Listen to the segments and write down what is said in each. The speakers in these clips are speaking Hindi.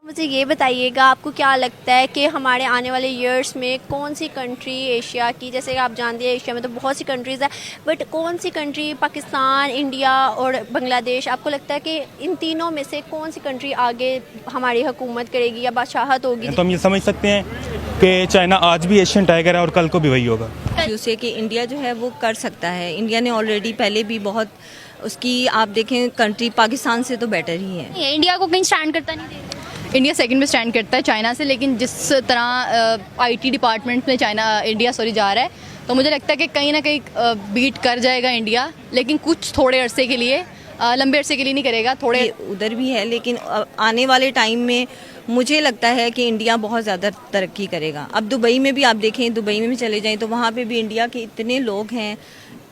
मुझे ये बताइएगा, आपको क्या लगता है कि हमारे आने वाले ईयर्स में कौन सी कंट्री एशिया की, जैसे कि आप जानते हैं एशिया में तो बहुत सी कंट्रीज़ है, बट कौन सी कंट्री, पाकिस्तान, इंडिया और बांग्लादेश, आपको लगता है कि इन तीनों में से कौन सी कंट्री आगे हमारी हुकूमत करेगी या बादशाहत होगी? तो हम ये समझ सकते हैं कि चाइना आज भी एशियन टाइगर है और कल को भी वही होगा। से कि इंडिया जो है वो कर सकता है। इंडिया ने ऑलरेडी पहले भी बहुत उसकी आप देखें कंट्री पाकिस्तान से तो बेटर ही है। इंडिया को कहीं स्टैंड करता नहीं देगा। इंडिया सेकंड में स्टैंड करता है चाइना से, लेकिन जिस तरह आईटी डिपार्टमेंट में इंडिया जा रहा है, तो मुझे लगता है कि कहीं ना कहीं बीट कर जाएगा इंडिया, लेकिन कुछ थोड़े अरसे के लिए, लंबे अरसे के लिए नहीं करेगा। थोड़े उधर भी है, लेकिन आने वाले टाइम में मुझे लगता है कि इंडिया बहुत ज़्यादा तरक्की करेगा। अब दुबई में भी आप देखें, दुबई में भी चले जाएं तो वहाँ पे भी इंडिया के इतने लोग हैं।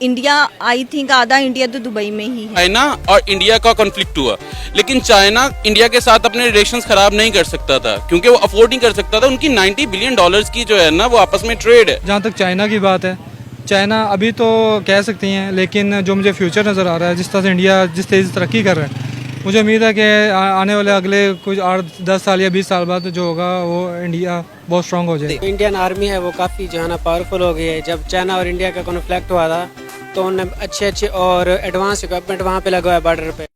इंडिया आई थिंक आधा इंडिया तो दुबई में ही है। चाइना और इंडिया का कॉन्फ्लिक्ट हुआ, लेकिन चाइना इंडिया के साथ अपने रिलेशंस खराब नहीं कर सकता था क्योंकि वो अफोर्ड नहीं कर सकता था। उनकी $90 बिलियन की जो है ना वो आपस में ट्रेड है। जहाँ तक चाइना की बात है, चाइना अभी तो कह सकती हैं, लेकिन जो मुझे फ्यूचर नज़र आ रहा है, जिस तरह से इंडिया जिस तेज़ी से तरक्की कर रहा है, मुझे उम्मीद है कि आने वाले अगले कुछ 8-10 साल या 20 साल बाद जो होगा वो इंडिया बहुत स्ट्रांग हो जाए। इंडियन आर्मी है वो काफ़ी जो है ना पावरफुल हो गई है। जब चाइना और इंडिया का कॉन्फ्लिक्ट हुआ था तो उन्होंने अच्छे और एडवांस इक्विपमेंट वहाँ पे लगवाया बॉर्डर पे।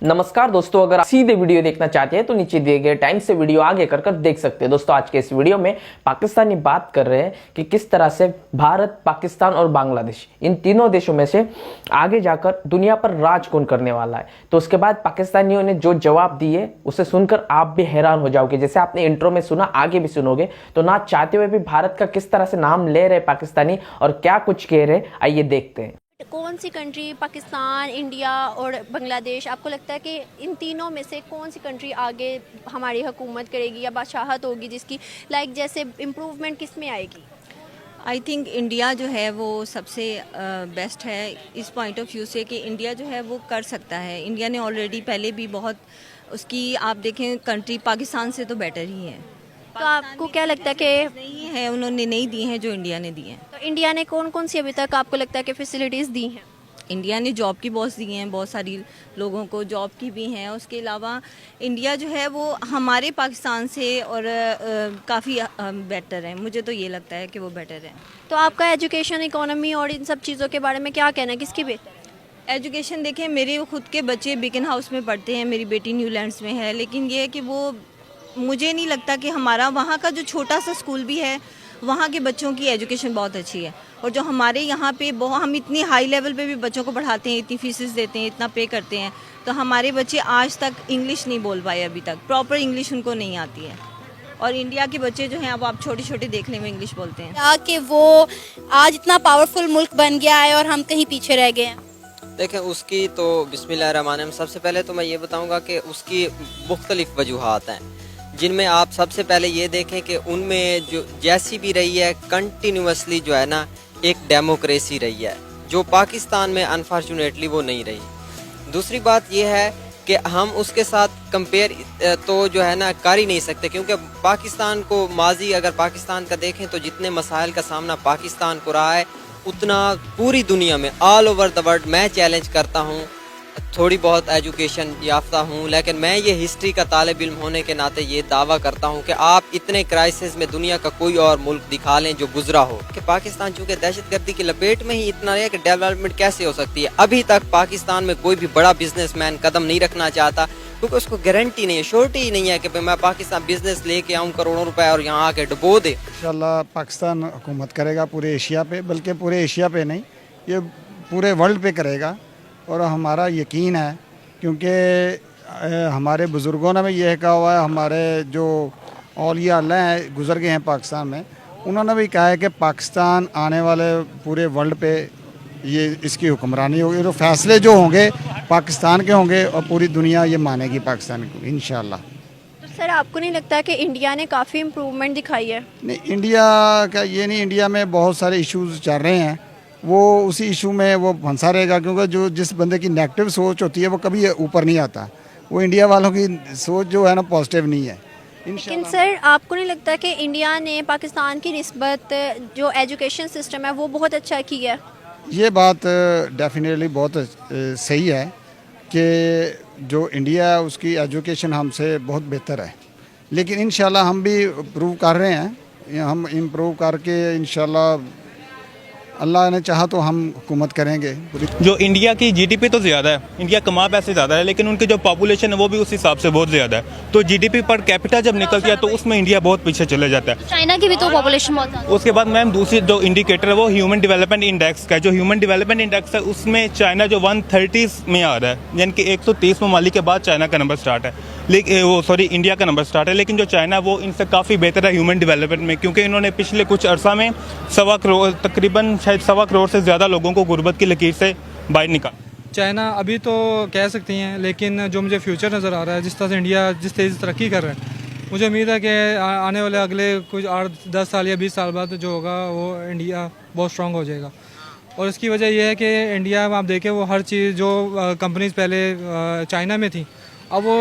नमस्कार दोस्तों, अगर आप सीधे वीडियो देखना चाहते हैं तो नीचे दिए गए टाइम से वीडियो आगे कर देख सकते हैं। दोस्तों आज के इस वीडियो में पाकिस्तानी बात कर रहे हैं कि किस तरह से भारत, पाकिस्तान और बांग्लादेश, इन तीनों देशों में से आगे जाकर दुनिया पर राज कौन करने वाला है। तो उसके बाद पाकिस्तानियों ने जो जवाब दिए उसे सुनकर आप भी हैरान हो जाओगे। जैसे आपने इंट्रो में सुना, आगे भी सुनोगे। तो ना चाहते हुए भी भारत का किस तरह से नाम ले रहे पाकिस्तानी और क्या कुछ कह रहे, आइए देखते हैं। कौन सी कंट्री, पाकिस्तान, इंडिया और बांग्लादेश, आपको लगता है कि इन तीनों में से कौन सी कंट्री आगे हमारी हुकूमत करेगी या बादशाहत होगी, जिसकी जैसे इम्प्रूवमेंट किस में आएगी? आई थिंक इंडिया जो है वो सबसे बेस्ट है इस पॉइंट ऑफ व्यू से कि इंडिया जो है वो कर सकता है। इंडिया ने ऑलरेडी पहले भी बहुत उसकी आप देखें कंट्री पाकिस्तान से तो बेटर ही है। तो आपको क्या लगता है कि नहीं है, उन्होंने नहीं दी हैं जो इंडिया ने दी हैं। तो इंडिया ने कौन कौन सी अभी तक आपको लगता है कि फैसिलिटीज़ दी हैं? इंडिया ने जॉब की बहुत दी हैं, बहुत सारी लोगों को जॉब की भी हैं। उसके अलावा इंडिया जो है वो हमारे पाकिस्तान से और काफ़ी बेटर है। मुझे तो ये लगता है कि वो बेटर है। तो आपका एजुकेशन, इकोनॉमी और इन सब चीज़ों के बारे में क्या कहना है, किसकी बेहतर है? एजुकेशन देखें, मेरे खुद के बच्चे बिकन हाउस में पढ़ते हैं, मेरी बेटी न्यूलैंड्स में है, लेकिन ये है कि वो मुझे नहीं लगता कि हमारा वहाँ का जो छोटा सा स्कूल भी है वहाँ के बच्चों की एजुकेशन बहुत अच्छी है। और जो हमारे यहाँ पे हम इतनी हाई लेवल पे भी बच्चों को पढ़ाते हैं, इतनी फीसेस देते हैं, इतना पे करते हैं, तो हमारे बच्चे आज तक इंग्लिश नहीं बोल पाए, अभी तक प्रॉपर इंग्लिश उनको नहीं आती है। और इंडिया के बच्चे जो हैं अब आप छोटे छोटे देखने में इंग्लिश बोलते हैं। कि वो आज इतना पावरफुल मुल्क बन गया है और हम कहीं पीछे रह गए हैं। देखें उसकी तो बिस्मिल्लाहिर्रहमानिर्रहीम, सबसे पहले तो मैं ये बताऊँगा कि उसकी मुख्तलिफ वजूहात हैं, जिनमें आप सबसे पहले ये देखें कि उनमें जो जैसी भी रही है कंटिन्यूसली जो है ना एक डेमोक्रेसी रही है, जो पाकिस्तान में अनफॉर्चुनेटली वो नहीं रही। दूसरी बात ये है कि हम उसके साथ कंपेयर तो जो है ना कर ही नहीं सकते, क्योंकि पाकिस्तान को माजी अगर पाकिस्तान का देखें तो जितने मसाइल का सामना पाकिस्तान को रहा है उतना पूरी दुनिया में ऑल ओवर द वर्ल्ड मैं चैलेंज करता हूँ। थोड़ी बहुत एजुकेशन याफ्ता हूँ, लेकिन मैं ये हिस्ट्री का तालिब इल्म होने के नाते ये दावा करता हूँ कि आप इतने क्राइसिस में दुनिया का कोई और मुल्क दिखा लें जो गुजरा हो। कि पाकिस्तान चूँकि दहशतगर्दी की लपेट में ही इतना है कि डेवलपमेंट कैसे हो सकती है। अभी तक पाकिस्तान में कोई भी बड़ा बिजनेसमैन कदम नहीं रखना चाहता, क्योंकि उसको गारंटी नहीं है, श्योरिटी ही नहीं है कि मैं पाकिस्तान बिजनेस लेके आऊँ करोड़ों रुपए और यहाँ आके डुबो दे। इंशाल्लाह पाकिस्तान हुकूमत करेगा पूरे एशिया पे, बल्कि पूरे एशिया पे नहीं, ये पूरे वर्ल्ड पे करेगा। और हमारा यकीन है, क्योंकि हमारे बुज़ुर्गों ने भी यह कहा हुआ है, हमारे जो औलिया अल्लाह हैं गुज़र गए हैं पाकिस्तान में, उन्होंने भी कहा है कि पाकिस्तान आने वाले पूरे वर्ल्ड पे ये इसकी हुक्मरानी होगी। तो फैसले जो होंगे पाकिस्तान के होंगे और पूरी दुनिया ये मानेगी पाकिस्तान को इंशाल्लाह। तो सर आपको नहीं लगता कि इंडिया ने काफ़ी इम्प्रूवमेंट दिखाई है? नहीं, इंडिया का ये नहीं, इंडिया में बहुत सारे इश्यूज चल रहे हैं, वो उसी इशू में वो फंसा रहेगा, क्योंकि जो जिस बंदे की नेगेटिव सोच होती है वो कभी ऊपर नहीं आता। वो इंडिया वालों की सोच जो है ना पॉजिटिव नहीं है। लेकिन सर आपको नहीं लगता कि इंडिया ने पाकिस्तान की निस्बत जो एजुकेशन सिस्टम है वो बहुत अच्छा किया है? ये बात डेफिनेटली बहुत सही है कि जो इंडिया है उसकी एजुकेशन हमसे बहुत बेहतर है, लेकिन इंशाल्लाह हम भी इम्प्रूव कर रहे हैं, हम इम्प्रूव करके इंशाल्लाह अल्लाह ने चाहा तो हम हुकूमत करेंगे। जो इंडिया की जीडीपी तो ज़्यादा है, इंडिया कमा पैसे ज़्यादा है, लेकिन उनकी जो पॉपुलेशन है वो भी उस हिसाब से बहुत ज़्यादा है। तो जीडीपी पर कैपिटा जब निकलती है तो उसमें इंडिया बहुत पीछे चले जाता है। चाइना की भी तो पॉपुलेशन बहुत ज़्यादा उसके बाद मैम दूसरी जो इंडिकेटर है वो ह्यूमन डेवलपमेंट इंडेक्स का है। जो ह्यूमन डेवलपमेंट इंडेक्स है उसमें चाइना जो 130 में आ रहा है, यानी कि 130 ममालिक के बाद चाइना का नंबर स्टार्ट है, लेकिन वो सॉरी इंडिया का नंबर स्टार्ट है। लेकिन जो चाइना वो इनसे काफ़ी बेहतर है ह्यूमन डेवलपमेंट में, क्योंकि इन्होंने पिछले कुछ अरसा में तकरीबन शायद 1.25 करोड़ से ज़्यादा लोगों को गुर्बत की लकीर से बाहर निकाला। चाइना अभी तो कह सकती हैं, लेकिन जो मुझे फ्यूचर नज़र आ रहा है, जिस तरह से इंडिया जिस तेज़ी से तरक्की कर रहा है, मुझे उम्मीद है कि आने वाले अगले कुछ 8-10 साल या 20 साल बाद जो होगा वो इंडिया बहुत स्ट्रॉन्ग हो जाएगा। और इसकी वजह यह है कि इंडिया में आप देखें वो हर चीज़ जो कंपनीज पहले चाइना में थी अब वो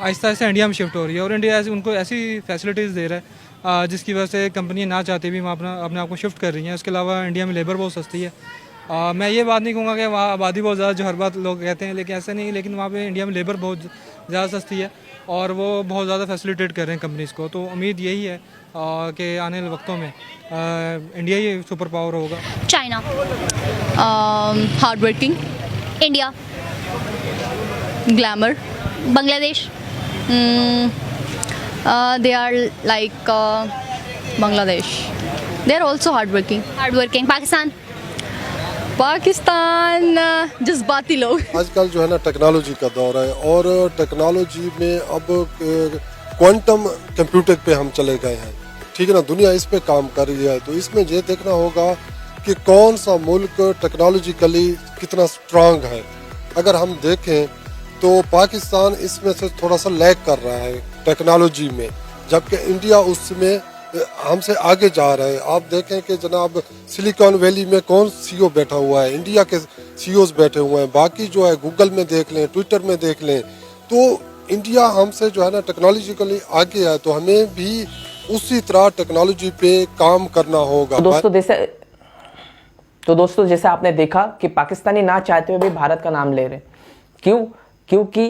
आहिस्ता आहिस्ता इंडिया में शिफ्ट हो रही है, और इंडिया उनको ऐसी फैसिलिटीज़ दे रहा है जिसकी वजह से कंपनियाँ ना चाहती भी वहाँ अपने आप को शिफ्ट कर रही हैं। उसके अलावा इंडिया में लेबर बहुत सस्ती है। मैं ये बात नहीं कहूँगा कि वहाँ आबादी बहुत ज़्यादा, जो हर बात लोग कहते हैं, लेकिन ऐसा नहीं, लेकिन वहाँ पे इंडिया में लेबर बहुत ज़्यादा सस्ती है और वो बहुत ज़्यादा फैसिलिटेट कर रहे हैं कंपनीज़ को। तो उम्मीद यही है कि आने वाले वक्तों में इंडिया ही सुपर पावर होगा। China, hard working, India, glamour, Bangladesh, they are like Bangladesh. They are also hardworking. Pakistan, Pakistan जज्बाती लोग। आजकल जो है ना टेक्नोलॉजी का दौर है, और टेक्नोलॉजी में अब क्वांटम कंप्यूटर पे हम चले गए हैं, ठीक है ना। दुनिया इस पे काम कर रही है, तो इसमें ये देखना होगा कि कौन सा मुल्क टेक्नोलॉजिकली कितना स्ट्रांग है। अगर हम देखें तो पाकिस्तान इसमें से थोड़ा सा लैग कर रहा है टेक्नोलॉजी में, जबकि इंडिया उसमें हमसे आगे जा रहा है। आप देखें कि जनाब सिलिकॉन वैली में कौन सीईओ बैठा हुआ है, इंडिया के सीईओज बैठे हुए हैं। बाकी जो है गूगल में देख लें, ट्विटर में देख लें, तो इंडिया हमसे जो है ना टेक्नोलॉजिकली आगे है, तो हमें भी उसी तरह टेक्नोलॉजी पे काम करना होगा। तो दोस्तों जैसे आपने देखा कि पाकिस्तानी ना चाहते हुए भी भारत का नाम ले रहे। क्योंकि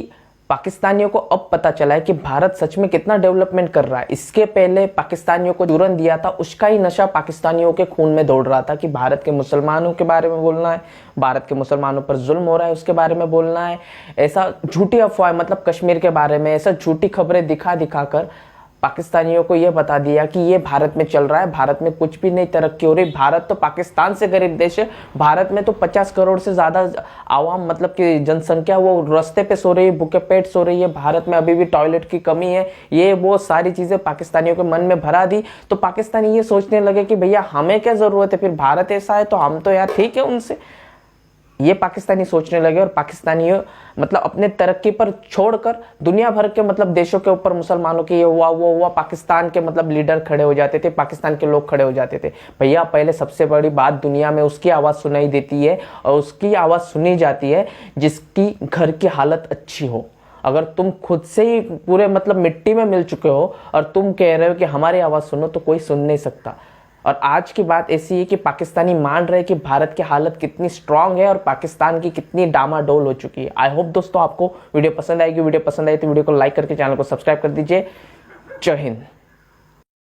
पाकिस्तानियों को अब पता चला है कि भारत सच में कितना डेवलपमेंट कर रहा है। इसके पहले पाकिस्तानियों को जुर्म दिया था, उसका ही नशा पाकिस्तानियों के खून में दौड़ रहा था कि भारत के मुसलमानों के बारे में बोलना है, भारत के मुसलमानों पर जुल्म हो रहा है उसके बारे में बोलना है। ऐसा झूठी अफवाह, मतलब कश्मीर के बारे में ऐसा झूठी खबरें दिखा कर पाकिस्तानियों को यह बता दिया कि ये भारत में चल रहा है, भारत में कुछ भी नहीं तरक्की हो रही। भारत तो पाकिस्तान से गरीब देश है, भारत में तो 50 करोड़ से ज़्यादा आवाम, मतलब कि जनसंख्या वो रास्ते पे सो रही है, भूखे पेट सो रही है, भारत में अभी भी टॉयलेट की कमी है। ये वो सारी चीज़ें पाकिस्तानियों के मन में भरा दी, तो पाकिस्तानी ये सोचने लगे कि भैया हमें क्या ज़रूरत है, फिर भारत ऐसा है तो हम तो यार ठीक है उनसे। ये पाकिस्तानी सोचने लगे, और पाकिस्तानी मतलब अपने तरक्की पर छोड़कर दुनिया भर के मतलब देशों के ऊपर मुसलमानों के ये हुआ वो हुआ, पाकिस्तान के मतलब लीडर खड़े हो जाते थे, पाकिस्तान के लोग खड़े हो जाते थे। भैया पहले सबसे बड़ी बात, दुनिया में उसकी आवाज़ सुनाई देती है और उसकी आवाज़ सुनी जाती है जिसकी घर की हालत अच्छी हो। अगर तुम खुद से ही पूरे मतलब मिट्टी में मिल चुके हो और तुम कह रहे हो कि हमारी आवाज़ सुनो, तो कोई सुन नहीं सकता। और आज की बात ऐसी है कि पाकिस्तानी मान रहे हैं कि भारत की हालत कितनी स्ट्रांग है और पाकिस्तान की कितनी डामाडोल हो चुकी है। आई होप दोस्तों आपको वीडियो पसंद आएगी। वीडियो पसंद आई तो वीडियो को लाइक करके चैनल को सब्सक्राइब कर दीजिए। जय हिंद।